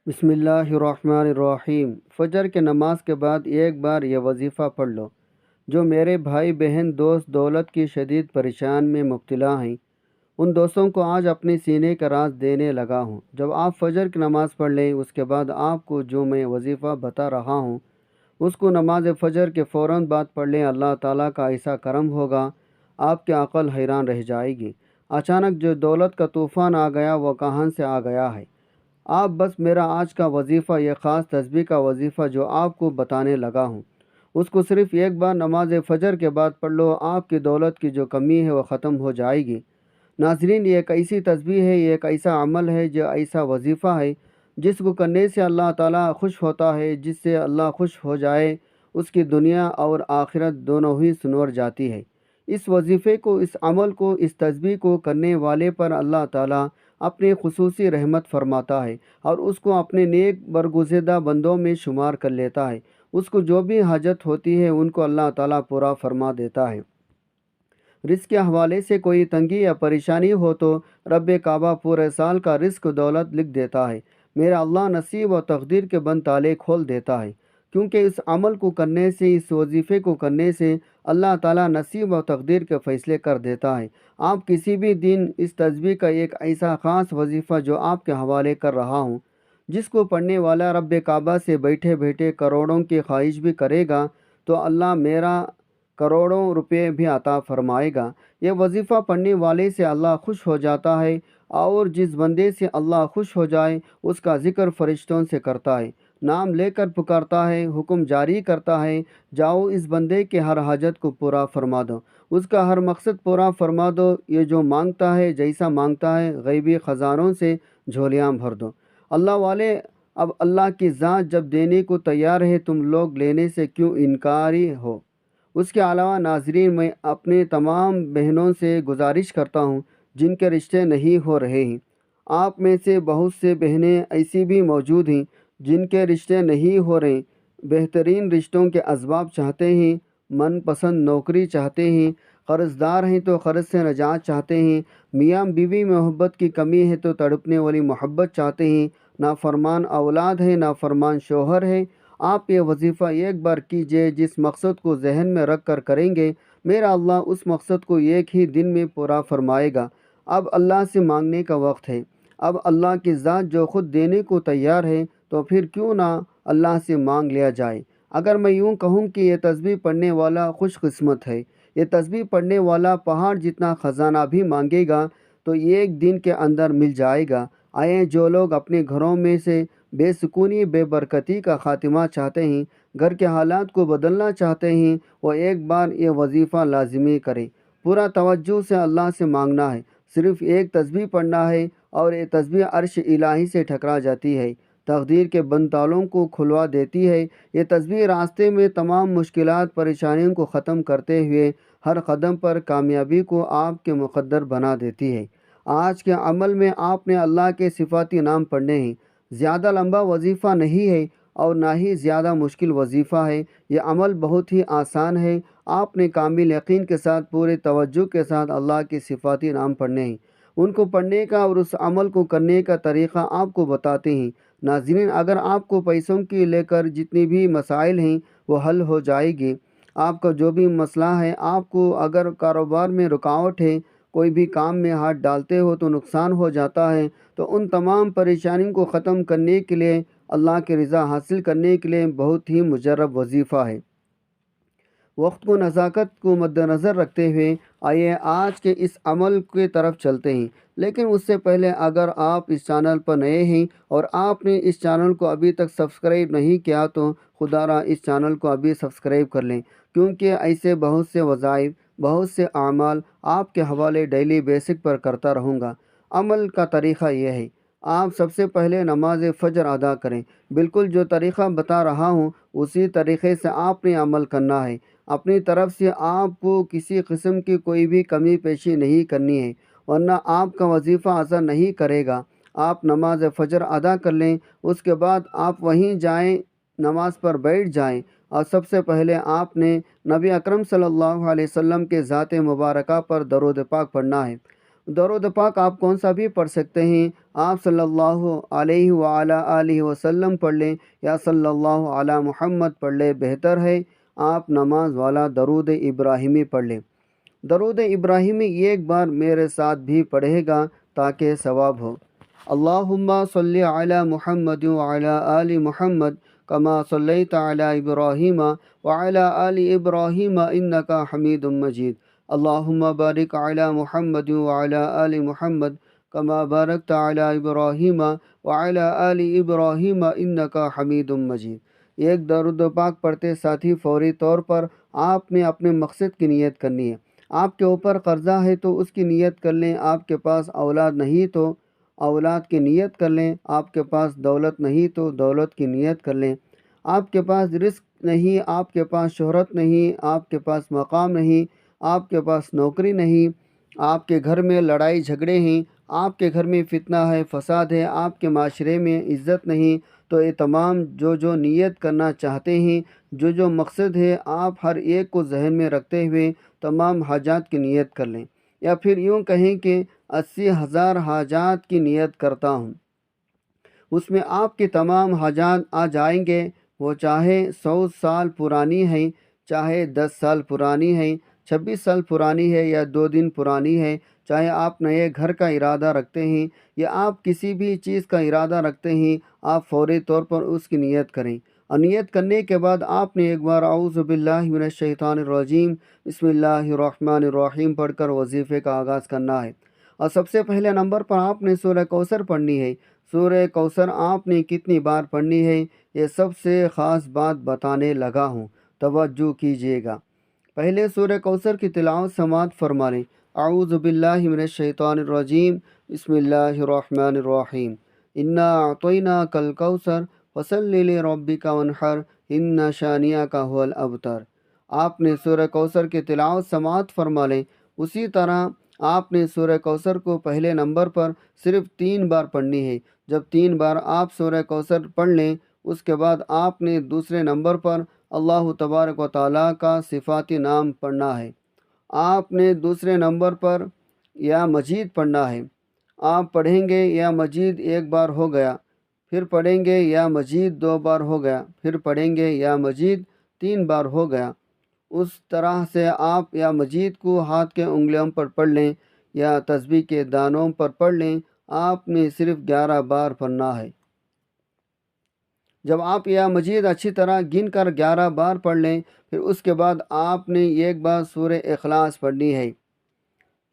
بسم اللہ الرحمن الرحیم۔ فجر کے نماز کے بعد ایک بار یہ وظیفہ پڑھ لو۔ جو میرے بھائی بہن دوست دولت کی شدید پریشان میں مبتلا ہیں، ان دوستوں کو آج اپنے سینے کا راز دینے لگا ہوں۔ جب آپ فجر کی نماز پڑھ لیں، اس کے بعد آپ کو جو میں وظیفہ بتا رہا ہوں اس کو نماز فجر کے فوراً بعد پڑھ لیں۔ اللہ تعالیٰ کا ایسا کرم ہوگا، آپ کی عقل حیران رہ جائے گی۔ اچانک جو دولت کا طوفان آ گیا وہ کہاں سے آ گیا ہے؟ آپ بس میرا آج کا وظیفہ، یہ خاص تسبیح کا وظیفہ جو آپ کو بتانے لگا ہوں، اس کو صرف ایک بار نماز فجر کے بعد پڑھ لو۔ آپ کی دولت کی جو کمی ہے وہ ختم ہو جائے گی۔ ناظرین، یہ ایک ایسی تسبیح ہے، یہ ایک ایسا عمل ہے، جو ایسا وظیفہ ہے جس کو کرنے سے اللہ تعالیٰ خوش ہوتا ہے۔ جس سے اللہ خوش ہو جائے اس کی دنیا اور آخرت دونوں ہی سنور جاتی ہے۔ اس وظیفے کو، اس عمل کو، اس تسبیح کو کرنے والے پر اللہ تعالیٰ اپنی خصوصی رحمت فرماتا ہے اور اس کو اپنے نیک برگزیدہ بندوں میں شمار کر لیتا ہے۔ اس کو جو بھی حاجت ہوتی ہے ان کو اللہ تعالیٰ پورا فرما دیتا ہے۔ رزق کے حوالے سے کوئی تنگی یا پریشانی ہو تو رب کعبہ پورے سال کا رزق و دولت لکھ دیتا ہے۔ میرا اللہ نصیب و تقدیر کے بند تالے کھول دیتا ہے، کیونکہ اس عمل کو کرنے سے، اس وظیفے کو کرنے سے اللہ تعالیٰ نصیب و تقدیر کے فیصلے کر دیتا ہے۔ آپ کسی بھی دن اس تسبیح کا ایک ایسا خاص وظیفہ جو آپ کے حوالے کر رہا ہوں، جس کو پڑھنے والا رب کعبہ سے بیٹھے بیٹھے کروڑوں کی خواہش بھی کرے گا تو اللہ میرا کروڑوں روپے بھی عطا فرمائے گا۔ یہ وظیفہ پڑھنے والے سے اللہ خوش ہو جاتا ہے، اور جس بندے سے اللہ خوش ہو جائے اس کا ذکر فرشتوں سے کرتا ہے، نام لے کر پکارتا ہے، حکم جاری کرتا ہے، جاؤ اس بندے کے ہر حاجت کو پورا فرما دو، اس کا ہر مقصد پورا فرما دو، یہ جو مانگتا ہے، جیسا مانگتا ہے، غیبی خزانوں سے جھولیاں بھر دو۔ اللہ والے، اب اللہ کی ذات جب دینے کو تیار ہے، تم لوگ لینے سے کیوں انکاری ہو؟ اس کے علاوہ ناظرین، میں اپنے تمام بہنوں سے گزارش کرتا ہوں جن کے رشتے نہیں ہو رہے ہیں۔ آپ میں سے بہت سے بہنیں ایسی بھی موجود ہیں جن کے رشتے نہیں ہو رہے، بہترین رشتوں کے اسباب چاہتے ہیں، من پسند نوکری چاہتے ہیں، قرض دار ہیں تو قرض سے نجات چاہتے ہیں، میاں بیوی میں محبت کی کمی ہے تو تڑپنے والی محبت چاہتے ہیں، نافرمان اولاد ہے، نافرمان شوہر ہے۔ آپ یہ وظیفہ ایک بار کیجئے، جس مقصد کو ذہن میں رکھ کر کریں گے، میرا اللہ اس مقصد کو ایک ہی دن میں پورا فرمائے گا۔ اب اللہ سے مانگنے کا وقت ہے۔ اب اللہ کی ذات جو خود دینے کو تیار ہے، تو پھر کیوں نہ اللہ سے مانگ لیا جائے۔ اگر میں یوں کہوں کہ یہ تسبیح پڑھنے والا خوش قسمت ہے، یہ تسبیح پڑھنے والا پہاڑ جتنا خزانہ بھی مانگے گا تو ایک دن کے اندر مل جائے گا۔ آئیں، جو لوگ اپنے گھروں میں سے بے سکونی، بے برکتی کا خاتمہ چاہتے ہیں، گھر کے حالات کو بدلنا چاہتے ہیں، وہ ایک بار یہ وظیفہ لازمی کریں۔ پورا توجہ سے اللہ سے مانگنا ہے، صرف ایک تسبیح پڑھنا ہے، اور یہ تسبیح عرش الہی سے ٹکرا جاتی ہے، تقدیر کے بند تالوں کو کھلوا دیتی ہے۔ یہ تسبیح راستے میں تمام مشکلات، پریشانیوں کو ختم کرتے ہوئے ہر قدم پر کامیابی کو آپ کے مقدر بنا دیتی ہے۔ آج کے عمل میں آپ نے اللہ کے صفاتی نام پڑھنے ہیں۔ زیادہ لمبا وظیفہ نہیں ہے اور نہ ہی زیادہ مشکل وظیفہ ہے۔ یہ عمل بہت ہی آسان ہے۔ آپ نے کامل یقین کے ساتھ، پورے توجہ کے ساتھ اللہ کے صفاتی نام پڑھنے ہیں۔ ان کو پڑھنے کا اور اس عمل کو کرنے کا طریقہ آپ کو بتاتے ہیں۔ ناظرین، اگر آپ کو پیسوں کی لے کر جتنی بھی مسائل ہیں وہ حل ہو جائے گی۔ آپ کا جو بھی مسئلہ ہے، آپ کو اگر کاروبار میں رکاوٹ ہے، کوئی بھی کام میں ہاتھ ڈالتے ہو تو نقصان ہو جاتا ہے، تو ان تمام پریشانیوں کو ختم کرنے کے لیے، اللہ کی رضا حاصل کرنے کے لیے بہت ہی مجرب وظیفہ ہے۔ وقت کو، نزاکت کو مد نظر رکھتے ہوئے آئیے آج کے اس عمل کی طرف چلتے ہیں۔ لیکن اس سے پہلے، اگر آپ اس چینل پر نئے ہیں اور آپ نے اس چینل کو ابھی تک سبسکرائب نہیں کیا تو خدا را اس چینل کو ابھی سبسکرائب کر لیں، کیونکہ ایسے بہت سے وظائف، بہت سے اعمال آپ کے حوالے ڈیلی بیسک پر کرتا رہوں گا۔ عمل کا طریقہ یہ ہے، آپ سب سے پہلے نماز فجر ادا کریں۔ بالکل جو طریقہ بتا رہا ہوں اسی طریقے سے آپ نے عمل کرنا ہے۔ اپنی طرف سے آپ کو کسی قسم کی کوئی بھی کمی پیشی نہیں کرنی ہے، ورنہ آپ کا وظیفہ اثر نہیں کرے گا۔ آپ نماز فجر ادا کر لیں، اس کے بعد آپ وہیں جائیں، نماز پر بیٹھ جائیں، اور سب سے پہلے آپ نے نبی اکرم صلی اللہ علیہ وسلم کے ذات مبارکہ پر درود پاک پڑھنا ہے۔ درود پاک آپ کون سا بھی پڑھ سکتے ہیں، آپ صلی اللہ علیہ وآلہ آلہ وسلم پڑھ لیں یا صلی اللہ علی محمد پڑھ لیں، بہتر ہے آپ نماز والا درود ابراہیمی پڑھ لیں۔ درود ابراہیمی ایک بار میرے ساتھ بھی پڑھے گا تاکہ ثواب ہو۔ اللہم صلی علی محمد وعلی آل محمد کما صلیت علی ابراہیم وعلی آل ابراہیم انک حمید مجید۔ اللہم بارک علی محمد وعلی آل محمد کما بارکت علی ابراہیم وعلی آل ابراہیم انک حمید مجید۔ ایک درود پاک پڑھتے ساتھی فوری طور پر آپ نے اپنے مقصد کی نیت کرنی ہے۔ آپ کے اوپر قرضہ ہے تو اس کی نیت کر لیں، آپ کے پاس اولاد نہیں تو اولاد کی نیت کر لیں، آپ کے پاس دولت نہیں تو دولت کی نیت کر لیں، آپ کے پاس رزق نہیں، آپ کے پاس شہرت نہیں، آپ کے پاس مقام نہیں، آپ کے پاس نوکری نہیں، آپ کے گھر میں لڑائی جھگڑے ہیں، آپ کے گھر میں فتنہ ہے، فساد ہے، آپ کے معاشرے میں عزت نہیں، تو یہ تمام جو نیت کرنا چاہتے ہیں، جو مقصد ہے، آپ ہر ایک کو ذہن میں رکھتے ہوئے تمام حاجات کی نیت کر لیں، یا پھر یوں کہیں کہ 80,000 حاجات کی نیت کرتا ہوں۔ اس میں آپ کی تمام حاجات آ جائیں گے، وہ چاہے 100 سال پرانی ہیں، چاہے 10 سال پرانی ہیں، 26 سال پرانی ہے یا 2 دن پرانی ہے، چاہے آپ نئے گھر کا ارادہ رکھتے ہیں یا آپ کسی بھی چیز کا ارادہ رکھتے ہیں، آپ فوری طور پر اس کی نیت کریں۔ اور نیت کرنے کے بعد آپ نے ایک بار اعوذ باللہ من الشیطان الرجیم بسم اللہ الرحمن الرحیم پڑھ کر وظیفے کا آغاز کرنا ہے۔ اور سب سے پہلے نمبر پر آپ نے سورہ کوثر پڑھنی ہے۔ سورہ کوثر آپ نے کتنی بار پڑھنی ہے، یہ سب سے خاص بات بتانے لگا ہوں، توجہ کیجیے گا۔ پہلے سورہ کوثر کی تلاوت سماعت فرما لیں۔ اعوذ باللہ من الشیطان الرجیم بسم اللہ الرحمن الرحیم انا اعطیناک الکوثر فصل لربک وانحر ان شانئک هو الابتر۔ آپ نے سورہ کوثر کی تلاوت سماعت فرما لیں۔ اسی طرح آپ نے سورہ کوثر کو پہلے نمبر پر صرف 3 بار پڑھنی ہے۔ جب 3 بار آپ سورہ کوثر پڑھ لیں، اس کے بعد آپ نے دوسرے نمبر پر اللہ تبارک و تعالیٰ کا صفاتی نام پڑھنا ہے۔ آپ نے دوسرے نمبر پر یا مجید پڑھنا ہے۔ آپ پڑھیں گے یا مجید ایک بار ہو گیا، پھر پڑھیں گے یا مجید 2 بار ہو گیا، پھر پڑھیں گے یا مجید 3 بار ہو گیا۔ اس طرح سے آپ یا مجید کو ہاتھ کے انگلیوں پر پڑھ لیں یا تسبیح کے دانوں پر پڑھ لیں۔ آپ نے صرف 11 بار پڑھنا ہے۔ جب آپ یا مجید اچھی طرح گن کر 11 بار پڑھ لیں، پھر اس کے بعد آپ نے ایک بار سورہ اخلاص پڑھنی ہے۔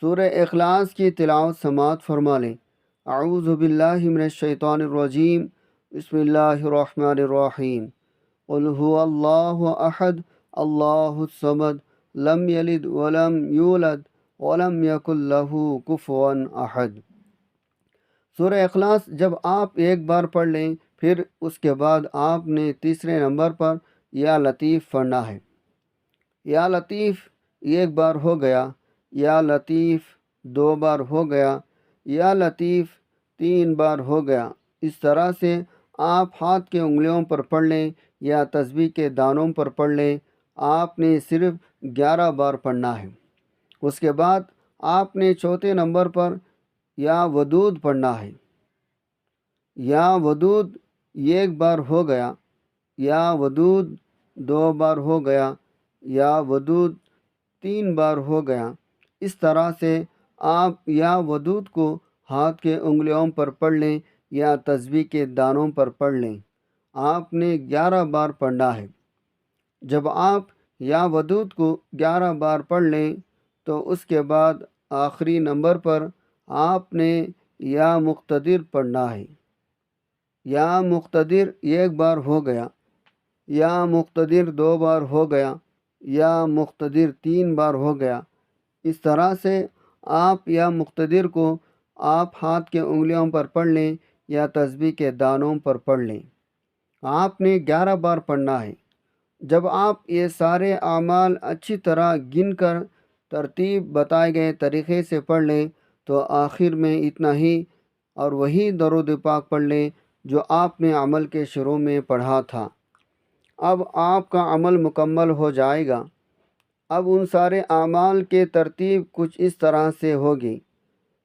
سورہ اخلاص کی تلاوت سماعت فرما لیں۔ اعوذ باللہ من الشیطان الرجیم بسم اللہ الرحمن الرحیم قل هو اللہ احد اللہ الصمد لم یلد ولم یولد ولم یکن لہ کفوا احد۔ سورہ اخلاص جب آپ ایک بار پڑھ لیں، پھر اس کے بعد آپ نے تیسرے نمبر پر یا لطیف پڑھنا ہے۔ یا لطیف ایک بار ہو گیا، یا لطیف 2 بار ہو گیا، یا لطیف 3 بار ہو گیا۔ اس طرح سے آپ ہاتھ کے انگلیوں پر پڑھ لیں یا تسبیح کے دانوں پر پڑھ لیں۔ آپ نے صرف 11 بار پڑھنا ہے۔ اس کے بعد آپ نے چوتھے نمبر پر یا ودود پڑھنا ہے۔ یا ودود ایک بار ہو گیا، یا ودود 2 بار ہو گیا، یا ودود 3 بار ہو گیا۔ اس طرح سے آپ یا ودود کو ہاتھ کے انگلیوں پر پڑھ لیں یا تسبیح کے دانوں پر پڑھ لیں۔ آپ نے 11 بار پڑھنا ہے۔ جب آپ یا ودود کو 11 بار پڑھ لیں تو اس کے بعد آخری نمبر پر آپ نے یا مقتدر پڑھنا ہے۔ یا مقتدر ایک بار ہو گیا، یا مقتدر 2 بار ہو گیا، یا مقتدر 3 بار ہو گیا۔ اس طرح سے آپ یا مقتدر کو آپ ہاتھ کے انگلیوں پر پڑھ لیں یا تسبیح کے دانوں پر پڑھ لیں۔ آپ نے 11 بار پڑھنا ہے۔ جب آپ یہ سارے اعمال اچھی طرح گن کر ترتیب بتائے گئے طریقے سے پڑھ لیں تو آخر میں اتنا ہی اور وہی درود پاک پڑھ لیں جو آپ نے عمل کے شروع میں پڑھا تھا۔ اب آپ کا عمل مکمل ہو جائے گا۔ اب ان سارے اعمال کے ترتیب کچھ اس طرح سے ہوگی۔